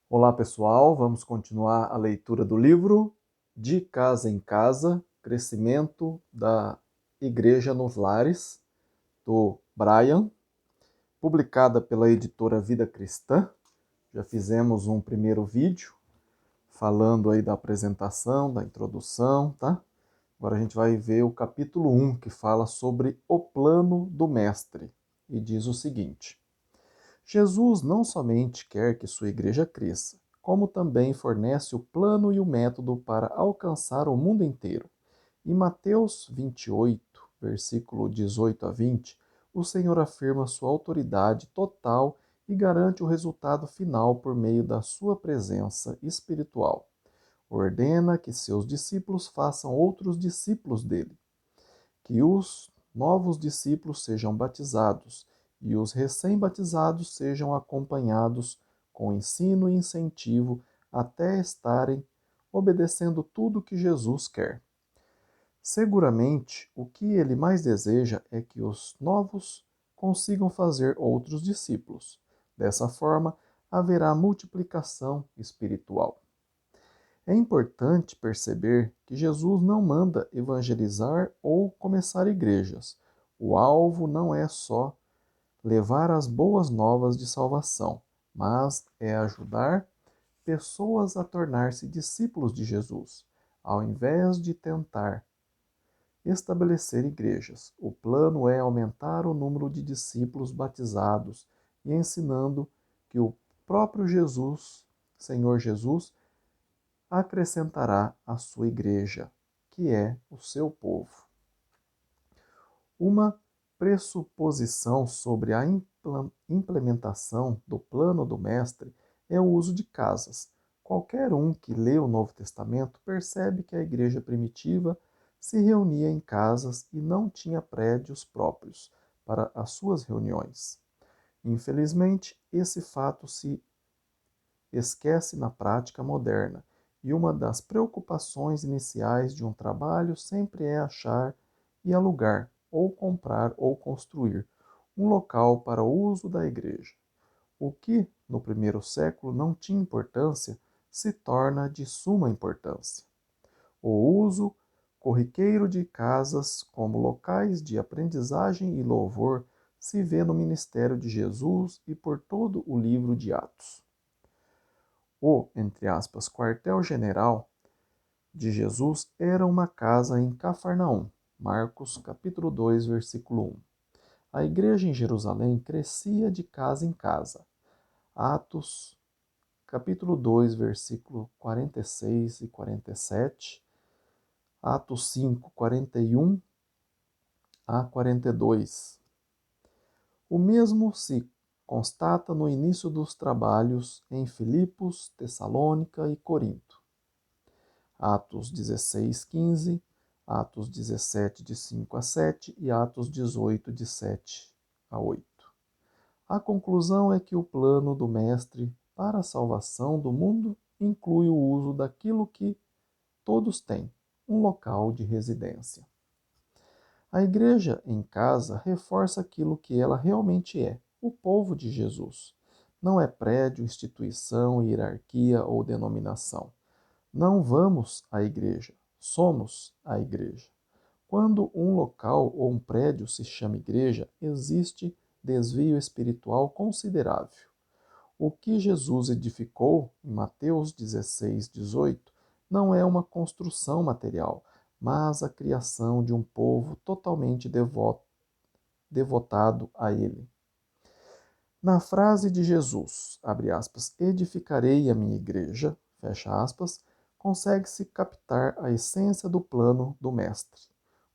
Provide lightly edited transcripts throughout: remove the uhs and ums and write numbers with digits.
Olá pessoal, vamos continuar a leitura do livro De Casa em Casa, Crescimento da Igreja nos Lares, do Brian, publicada pela editora Vida Cristã. Já fizemos um primeiro vídeo falando aí da apresentação, da introdução, tá? Agora a gente vai ver o capítulo 1, que fala sobre o plano do mestre, e diz o seguinte: Jesus não somente quer que sua igreja cresça, como também fornece o plano e o método para alcançar o mundo inteiro. Em Mateus 28, versículo 18 a 20, o Senhor afirma sua autoridade total e garante o resultado final por meio da sua presença espiritual. Ordena que seus discípulos façam outros discípulos dele, que os novos discípulos sejam batizados e os recém-batizados sejam acompanhados com ensino e incentivo até estarem obedecendo tudo o que Jesus quer. Seguramente, o que ele mais deseja é que os novos consigam fazer outros discípulos. Dessa forma, haverá multiplicação espiritual. É importante perceber que Jesus não manda evangelizar ou começar igrejas. O alvo não é só levar as boas novas de salvação, mas é ajudar pessoas a tornar-se discípulos de Jesus, ao invés de tentar estabelecer igrejas. O plano é aumentar o número de discípulos batizados e ensinando que o próprio Jesus, Senhor Jesus, acrescentará à sua igreja, que é o seu povo. Uma pressuposição sobre a implementação do plano do Mestre é o uso de casas. Qualquer um que lê o Novo Testamento percebe que a igreja primitiva se reunia em casas e não tinha prédios próprios para as suas reuniões. Infelizmente, esse fato se esquece na prática moderna, e uma das preocupações iniciais de um trabalho sempre é achar e alugar, ou comprar ou construir, um local para o uso da igreja. O que, no primeiro século, não tinha importância, se torna de suma importância. O uso corriqueiro de casas como locais de aprendizagem e louvor se vê no ministério de Jesus e por todo o livro de Atos. O, entre aspas, quartel-general de Jesus era uma casa em Cafarnaum. Marcos capítulo 2, versículo 1. A igreja em Jerusalém crescia de casa em casa. Atos capítulo 2, versículo 46 e 47. Atos 5, 41 a 42. O mesmo se constata no início dos trabalhos em Filipos, Tessalônica e Corinto. Atos 16, 15, Atos 17, de 5 a 7 e Atos 18, de 7 a 8. A conclusão é que o plano do Mestre para a salvação do mundo inclui o uso daquilo que todos têm, um local de residência. A igreja em casa reforça aquilo que ela realmente é, o povo de Jesus. Não é prédio, instituição, hierarquia ou denominação. Não vamos à igreja, somos a igreja. Quando um local ou um prédio se chama igreja, existe desvio espiritual considerável. O que Jesus edificou em Mateus 16, 18 não é uma construção material, mas a criação de um povo totalmente devotado a Ele. Na frase de Jesus, abre aspas, edificarei a minha igreja, fecha aspas, consegue-se captar a essência do plano do Mestre.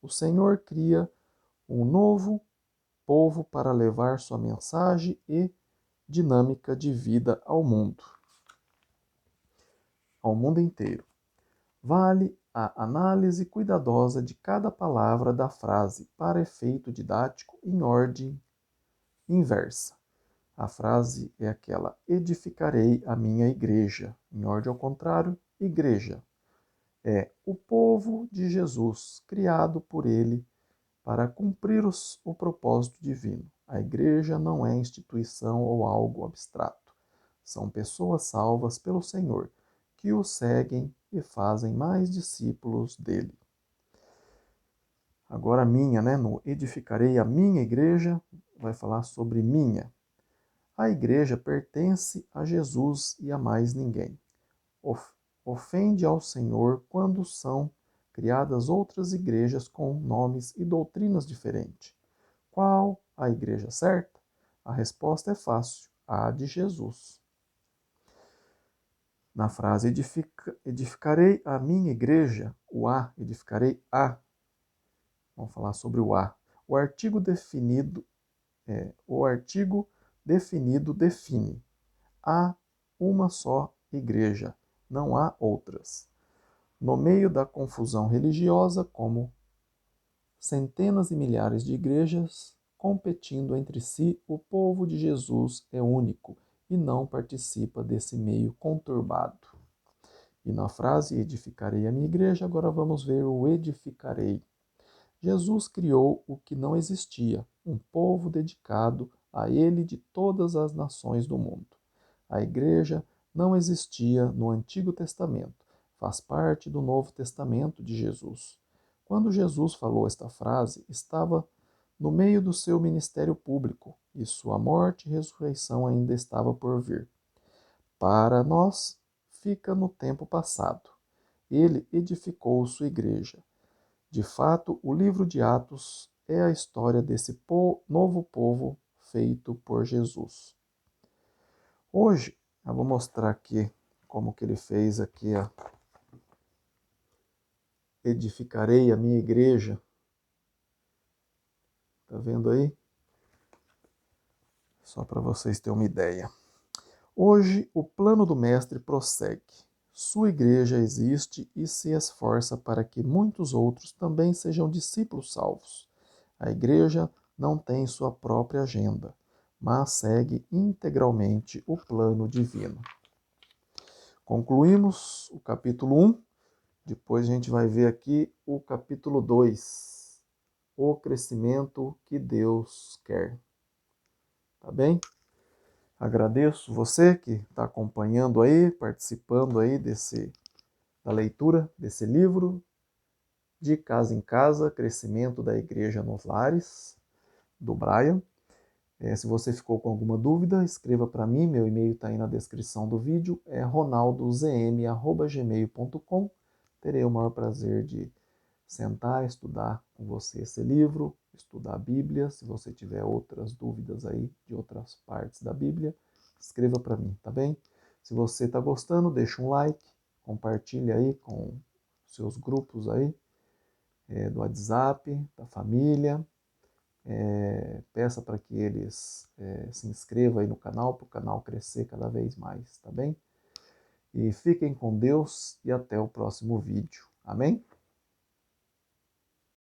O Senhor cria um novo povo para levar sua mensagem e dinâmica de vida ao mundo inteiro. Vale a análise cuidadosa de cada palavra da frase para efeito didático em ordem inversa. A frase é aquela: edificarei a minha igreja. Em ordem ao contrário, igreja. É o povo de Jesus, criado por ele para cumprir o propósito divino. A igreja não é instituição ou algo abstrato. São pessoas salvas pelo Senhor, que o seguem e fazem mais discípulos dele. Agora minha, né? No edificarei a minha igreja, vai falar sobre minha. A igreja pertence a Jesus e a mais ninguém. Ofende ao Senhor quando são criadas outras igrejas com nomes e doutrinas diferentes. Qual a igreja certa? A resposta é fácil, a de Jesus. Na frase edificarei a minha igreja, o a, edificarei a. Vamos falar sobre o a. O artigo definido define. Há uma só igreja, não há outras. No meio da confusão religiosa, como centenas e milhares de igrejas competindo entre si, o povo de Jesus é único e não participa desse meio conturbado. E na frase edificarei a minha igreja, agora vamos ver o edificarei. Jesus criou o que não existia, um povo dedicado a ele de todas as nações do mundo. A igreja não existia no Antigo Testamento, faz parte do Novo Testamento de Jesus. Quando Jesus falou esta frase, estava no meio do seu ministério público e sua morte e ressurreição ainda estava por vir. Para nós, fica no tempo passado. Ele edificou sua igreja. De fato, o livro de Atos é a história desse novo povo feito por Jesus. Hoje, eu vou mostrar aqui como que ele fez aqui, ó. Edificarei a minha igreja. Tá vendo aí? Só para vocês terem uma ideia. Hoje, o plano do mestre prossegue. Sua igreja existe e se esforça para que muitos outros também sejam discípulos salvos. A igreja não tem sua própria agenda, mas segue integralmente o plano divino. Concluímos o capítulo 1, depois a gente vai ver aqui o capítulo 2, o crescimento que Deus quer. Tá bem? Agradeço você que está acompanhando aí, participando aí da leitura desse livro, De Casa em Casa, Crescimento da Igreja nos Lares, do Brian. Se você ficou com alguma dúvida, escreva para mim, meu e-mail está aí na descrição do vídeo, é ronaldozm@gmail.com. Terei o maior prazer de sentar, estudar com você esse livro, estudar a Bíblia. Se você tiver outras dúvidas aí de outras partes da Bíblia, escreva para mim, tá bem? Se você está gostando, deixa um like, compartilha aí com seus grupos aí, do WhatsApp, da família. Peça para que eles se inscrevam aí no canal, para o canal crescer cada vez mais, tá bem? E fiquem com Deus e até o próximo vídeo. Amém?